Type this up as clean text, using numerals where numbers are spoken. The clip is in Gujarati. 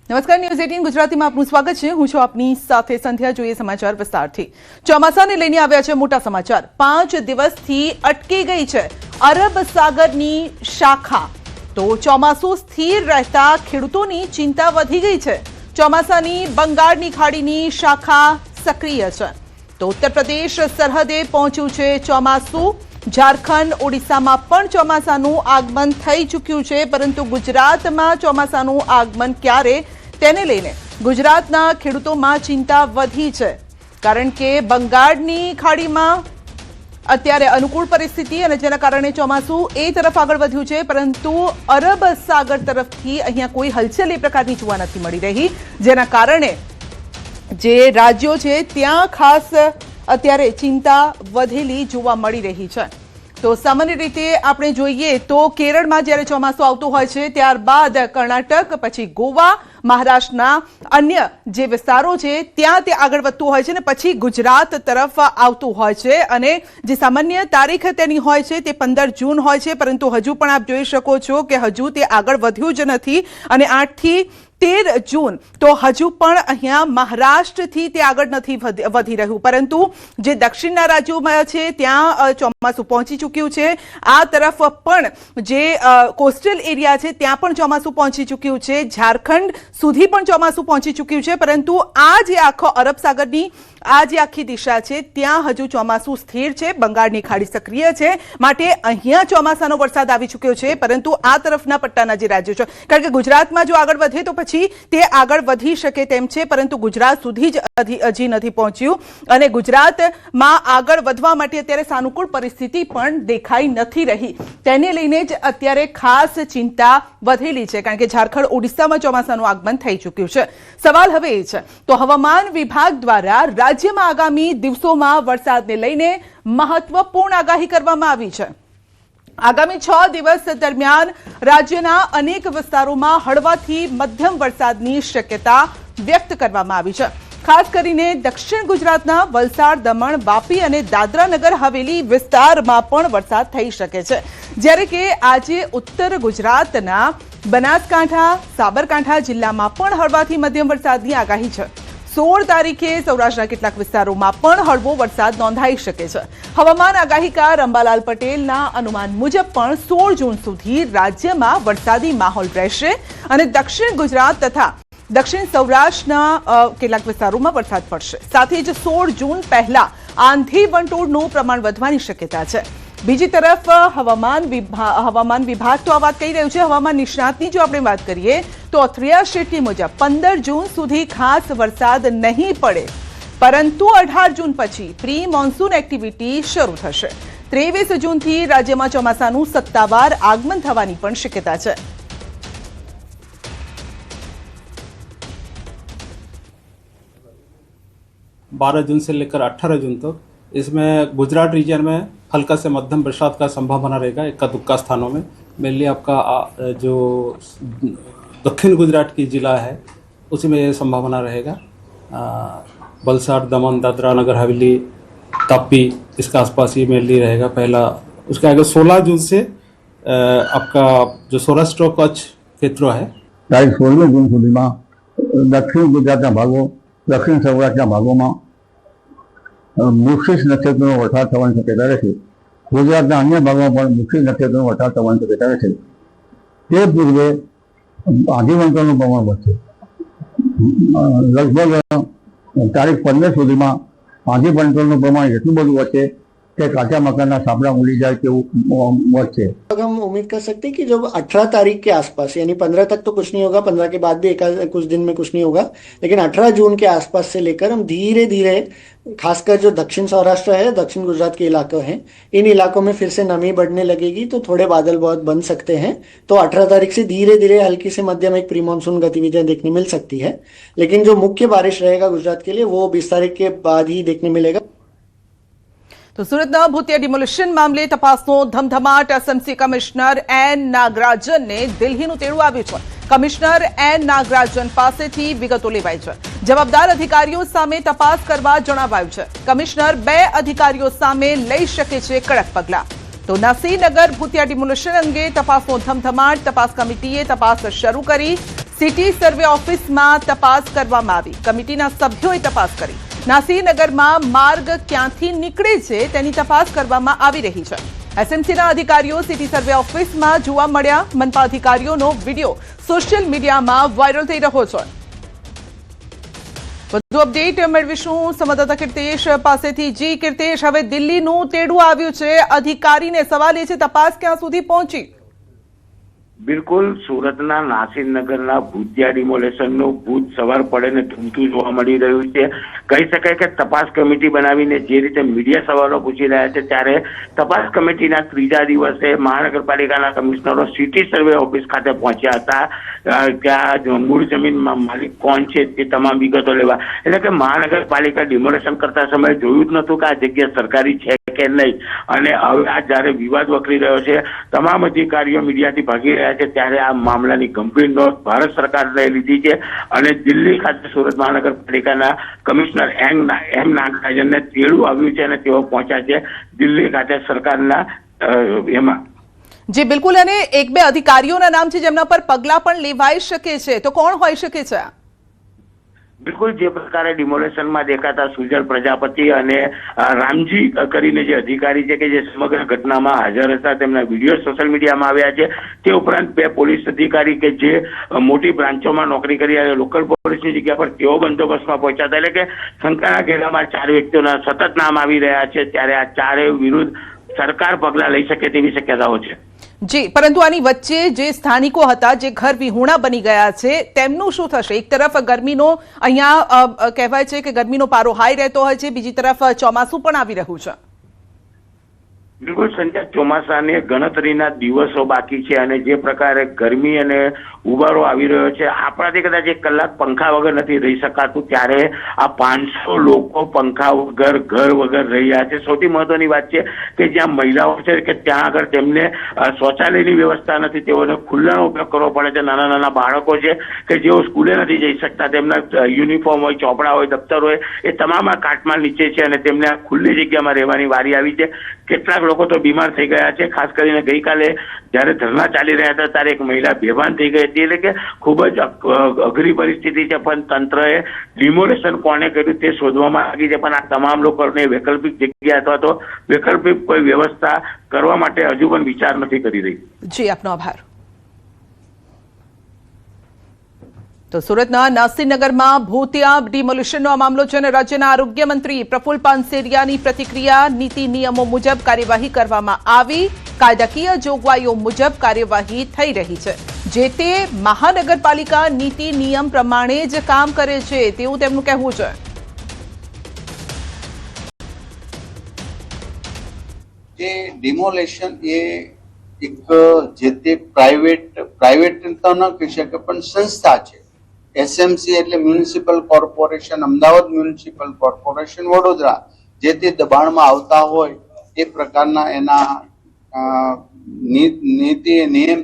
નમસ્કાર, ન્યૂઝ 18 ગુજરાતીમાં આપનું સ્વાગત છે। હું છું આપની સાથે સંધ્યા। જોઈએ સમાચાર વિસ્તારથી। ચોમાસાને લઈને આવ્યા છે મોટા સમાચાર। 5 દિવસથી અટકી ગઈ છે અરબ સાગરની શાખા। તો ચોમાસું સ્થિર રહેતા ખેડૂતોની ચિંતા વધી ગઈ છે। ચોમાસાની બંગાળની ખાડીની શાખા સક્રિય છે। તો ઉત્તર પ્રદેશ સરહદે પહોંચ્યું છે ચોમાસું। झारखंड ओडिशा में पण ચોમાસાનું આગમન થઈ ચૂક્યું છે, પરંતુ ગુજરાતમાં ચોમાસાનું આગમન ક્યારે તેને લઈને ગુજરાતના ખેડૂતોમાં ચિંતા વધી છે, કારણ કે બંગાળની ખાડીમાં અત્યારે અનુકૂળ પરિસ્થિતિ અને જેના કારણે ચોમાસું એ તરફ આગળ વધ્યું છે, પરંતુ અરબ સાગર તરફથી અહીંયા કોઈ હલચલ એ પ્રકારની જોવા નથી મળી રહી, જેના કારણે જે રાજ્યો છે ત્યાં ખાસ અત્યારે चिंता વધેલી જોવા મળી રહી છે। તો સામાન્ય રીતે આપણે જોઈએ તો કેરળમાં જ્યારે ચોમાસું આવતું હોય છે ત્યારબાદ કર્ણાટક, પછી ગોવા, મહારાષ્ટ્રના અન્ય જે વિસ્તારો છે ત્યાં તે આગળ વધતું હોય છે અને પછી ગુજરાત તરફ આવતું હોય છે, અને જે સામાન્ય તારીખ તેની હોય છે તે 15 જૂન હોય છે, પરંતુ હજુ પણ આપ જોઈ શકો છો કે હજુ તે આગળ વધ્યું જ નથી અને 8 થી 13 જૂન તો હજુ પણ અહીંયા મહારાષ્ટ્રથી તે આગળ નથી વધી રહ્યું, પરંતુ જે દક્ષિણના રાજ્યોમાં છે ત્યાં ચોમાસું પહોંચી ચૂક્યું છે। આ તરફ પણ જે કોસ્ટલ એરિયા છે ત્યાં પણ ચોમાસું પહોંચી ચૂક્યું છે। ઝારખંડ સુધી પણ ચોમાસું પહોંચી ચૂક્યું છે, પરંતુ આ જે આખો અરબ સાગરની આ જે આખી દિશા છે ત્યાં હજુ ચોમાસું સ્થિર છે। બંગાળની ખાડી સક્રિય છે, માટે અહીંયા ચોમાસાનો વરસાદ આવી ચૂક્યો છે, પરંતુ આ તરફના પટ્ટાના જે રાજ્યો છે, કારણ કે ગુજરાતમાં જો આગળ વધે તો પછી તે આગળ વધી શકે તેમ છે, પરંતુ ગુજરાત સુધી જ હજી નથી પહોંચ્યું અને ગુજરાતમાં આગળ વધવા માટે અત્યારે સાનુકૂળ પરિસ્થિતિ પણ દેખાઈ નથી રહી। તેને લઈને જ અત્યારે ખાસ ચિંતા વધેલી છે, કારણ કે ઝારખંડ ઓડિશામાં ચોમાસાનું આગમન થઈ ચૂક્યું છે। સવાલ હવે એ છે તો હવામાન વિભાગ દ્વારા રાજ્યમાં આગામી દિવસોમાં વરસાદને લઈને મહત્વપૂર્ણ આગાહી કરવામાં આવી છે। आगामी 6 दिवस दरमियान राज्यना अनेक विस्तारों हळवाथी मध्यम वरसादनी शक्यता व्यक्त करवामां आवी छे। खास करीने दक्षिण गुजरातना वलसाड, दमण, वापी अने दादरा नगर हवेली विस्तारमां पण वरसाद थई शके छे, ज्यारे के आजे उत्तर गुजरातना बनासकांठा, साबरकांठा जिल्लामां पण हळवाथी मध्यम वरसादनी आगाही छे। 16 तारीखे सौराष्ट्રના કેટલાક વિસ્તારોમાં પણ હળવો વરસાદ નોંધાઈ શકે છે। હવામાન આગાહીકાર અંબાલાલ પટેલના અનુમાન મુજબ પણ 16 જૂન સુધી રાજ્યમાં વરસાદી માહોલ રહેશે અને દક્ષિણ ગુજરાત તથા દક્ષિણ સૌરાષ્ટ્રના કેટલાક વિસ્તારોમાં વરસાદ પડશે। સાથે જ 16 જૂન પહેલા આંધી વંટોળનું પ્રમાણ વધવાની શક્યતા છે। બીજી તરફ હવામાન વિભાગ તો આ વાત કહી રહ્યું છે। હવામાન નિષ્ણાતની જો આપણે વાત કરીએ તો અથરિયા શેટ્ટી મુજબ 15 જૂન સુધી ખાસ વરસાદ નહીં પડે, પરંતુ 18 જૂન પછી પ્રી મોન્સૂન એક્ટિવિટી શરૂ થશે। 23 જૂનથી રાજ્યમાં ચોમાસાનું સત્તાવાર આગમન થવાની પણ શક્યતા છે। बारह जून से लेकर 18 जून तक इसमें गुजरात रीजन में हल्का से मध्यम बरसात का संभावना रहेगा, इक्का दुक्का स्थानों में। मेनली आपका जो दक्षिण गुजरात की ज़िला है उसी में ये संभावना रहेगा। वलसाड, दमन, दादरा नगर हवेली, तापी इसका आसपास ये मेनली रहेगा पहला। उसके आगे 16 जून से आपका जो सौराष्ट्र और कच्छ क्षेत्र है, तारीख 16 जून सुधीमां दक्षिण गुजरातना भागों, दक्षिण सौराष्ट्રના ભાગોમાં મુખિસ નક્ષત્રનો વરસાદ થવાની શક્યતા રહેશે। ગુજરાતના અન્ય ભાગોમાં પણ મુખિસ નક્ષત્રનો વરસાદ થવાની શક્યતા રહેશે। તે પૂર્વે આંધી વંટોળનું પ્રમાણ વધશે। લગભગ તારીખ 15 સુધીમાં આંધી વંટોળનું પ્રમાણ એટલું બધું વધશે कि काचा मकान सापड़ा उड़ी जाए कि हम उम्मीद कर सकते हैं कि जब 18 तारीख के आसपास, यानी 15 तक तो कुछ नहीं होगा, 15 के बाद भी कुछ दिन में कुछ नहीं होगा, लेकिन 18 जून के आसपास से लेकर हम धीरे धीरे खासकर जो दक्षिण सौराष्ट्र है, दक्षिण गुजरात के इलाके हैं, इन इलाकों में फिर से नमी बढ़ने लगेगी, तो थोड़े बादल बहुत बन सकते हैं। तो 18 तारीख से धीरे धीरे हल्की से मध्यम एक प्री मानसून गतिविधियां देखने मिल सकती है, लेकिन जो मुख्य बारिश रहेगा गुजरात के लिए वो 20 तारीख के बाद ही देखने मिलेगा। तो सूरतना भूतिया डिमोलिशन मामले तपासनो धमधमाट। एसएमसी कमिश्नर एन नागराजन ने दिल्हीનું તેડું આવ્યું છે। કમિશનર એન નાગરાજન પાસેથી વિગતો લેવાઈ છે। જવાબદાર અધિકારીઓ સામે તપાસ કરવા જણાવાયું છે। કમિશનર 2 અધિકારીઓ સામે લઈ શકે છે કડક પગલાં। તો નસીનગર ભૂતિયા ડિમોલિશન અંગે તપાસનો ધમધમાટ। તપાસ કમિટીએ તપાસ શરૂ કરી। સિટી સર્વે ઓફિસમાં તપાસ કરવામાં આવી. કમિટીના સભ્યોએ તપાસ કરી. નાસીનગરમાં માર્ગ ક્યાંથી નીકળે છે તેની તપાસ કરવામાં આવી રહી છે. એસએમસીના અધિકારીઓ સિટી સર્વે ઓફિસમાં જોવા મળ્યા. મનપા અધિકારીઓનો વિડીયો સોશિયલ મીડિયામાં વાયરલ થઈ રહ્યો છે. વધુ અપડેટ મેળવીશું સંવાદદાતા કીર્તેશ પાસેથી. જી કીર્તેશ, હવે દિલ્હીનું તેડું આવ્યું છે અધિકારીને. સવાલ એ છે તપાસ ક્યાં સુધી પહોંચી? બિલકુલ, સુરતના નાસીનગરના ભૂતિયા ડિમોલેશનનું ભૂત સવાર પડે ને ધૂમતું જોવા મળી રહ્યું છે. કહી શકાય કે તપાસ કમિટી બનાવીને જે રીતે મીડિયા સવાલો પૂછી રહ્યા છે, ત્યારે તપાસ કમિટીના ત્રીજા દિવસે મહાનગરપાલિકાના કમિશનરો સિટી સર્વે ઓફિસ ખાતે પહોંચ્યા હતા. ત્યાં મૂળ જમીનમાં માલિક કોણ છે તે તમામ વિગતો લેવા. એટલે કે મહાનગરપાલિકા ડિમોલેશન કરતા સમયે જોયું જ નતું કે આ જગ્યા સરકારી છે કે નહીં. અને હવે આ જયારે વિવાદ વકરી રહ્યો છે, તમામ અધિકારીઓ મીડિયાથી ભાગી રહ્યા છે, ત્યારે આ મામલાની ગંભીર નોંધ ભારત સરકારે લીધી છે. અને દિલ્હી ખાતે સુરત મહાનગરપાલિકાના કમિશનર એમ નાગરાજનને તેડું આવ્યું છે અને તેઓ પહોંચ્યા છે દિલ્હી ખાતે સરકારના એમાં. જી બિલકુલ, અને એક બે અધિકારીઓના નામ છે જેમના પર પગલાં પણ લેવાઈ શકે છે, તો કોણ હોઈ શકે છે? બિલકુલ, જે પ્રકારે ડિમોલેશનમાં દેખાતા સુજલ પ્રજાપતિ અને રામજી કરીને જે અધિકારી છે કે જે સમગ્ર ઘટનામાં હાજર હતા, તેમના વિડીયો સોશિયલ મીડિયામાં આવ્યા છે. તે ઉપરાંત બે પોલીસ અધિકારી કે જે મોટી બ્રાન્ચોમાં નોકરી કરી રહ્યા લોકલ પોલીસની જગ્યા પર તેઓ બંદોબસ્તમાં પહોંચ્યા હતા. એટલે કે શંકાના ઘેરામાં 4 વ્યક્તિઓના સતત નામ આવી રહ્યા છે, ત્યારે આ ચારેય વિરુદ્ધ સરકાર પગલાં લઈ શકે તેવી શક્યતાઓ છે. જી, પરંતુ આની વચ્ચે જે સ્થાનિકો હતા જે ઘર વિહોણા બની ગયા છે તેમનું શું થશે? એક તરફ ગરમીનો અહીંયા કહેવાય છે કે ગરમીનો પારો હાઈ રહેતો હોય છે, બીજી તરફ ચોમાસું પણ આવી રહ્યું છે. બિલકુલ સંજય, ચોમાસાને ગણતરીના દિવસો બાકી છે અને જે પ્રકારે ગરમી અને ઉબારો આવી રહ્યો છે, આપણાથી કદાચ 1 કલાક પંખા વગર નથી રહી શકાતું, ત્યારે આ 500 લોકો પંખા વગર ઘર વગર રહ્યા છે. સૌથી મહત્વની વાત છે કે જ્યાં મહિલાઓ છે કે ત્યાં આગળ તેમને શૌચાલયની વ્યવસ્થા નથી, તેઓને ખુલ્લાનો ઉપયોગ કરવો પડે છે. નાના નાના બાળકો છે કે જેઓ સ્કૂલે નથી જઈ શકતા, તેમના યુનિફોર્મ હોય, ચોપડા હોય, દફતર હોય, એ તમામ આ કાટમાળ નીચે છે અને તેમને આ ખુલ્લી જગ્યામાં રહેવાની વારી આવી છે. કેટલાક લોકો તો બીમાર થઈ ગયા છે. ખાસ કરીને ગઈકાલે જ્યારે ધરણા ચાલી રહ્યા હતા ત્યારે એક મહિલા બેભાન થઈ ગઈ હતી. એટલે કે ખૂબ જ અઘરી પરિસ્થિતિ છે, પણ તંત્રએ ડિમોલેશન કોને કર્યું તે શોધવામાં લાગી છે. પણ આ તમામ લોકોને વૈકલ્પિક જગ્યા અથવા તો વૈકલ્પિક કોઈ વ્યવસ્થા કરવા માટે હજુ પણ વિચાર નથી કરી રહી. જી, આપનો આભાર. તો સુરતના નાસીનગરમાં ભૂતિયા ડિમોલિશનનો આ મામલો છે અને રાજ્યના આરોગ્ય મંત્રી પ્રફુલ પાનસેરિયાની પ્રતિક્રિયા. નીતિ નિયમો મુજબ કાર્યવાહી કરવામાં આવી. કાયદાકીય જોગવાઈઓ મુજબ કાર્યવાહી થઈ રહી છે. જે તે મહાનગરપાલિકા નીતિ નિયમ પ્રમાણે જ કામ કરે છે તેવું તેમનું કહેવું છે. જે ડિમોલેશન એ એક જે તે પ્રાઇવેટ તો ન કહી શકે પણ સંસ્થા છે. એસએમસી એટલે municipal corporation Ahmedabad, municipal corporation Vadodara, જે તે દબાણમાં આવતા હોય એ પ્રકારના એના નીતિ નિયમ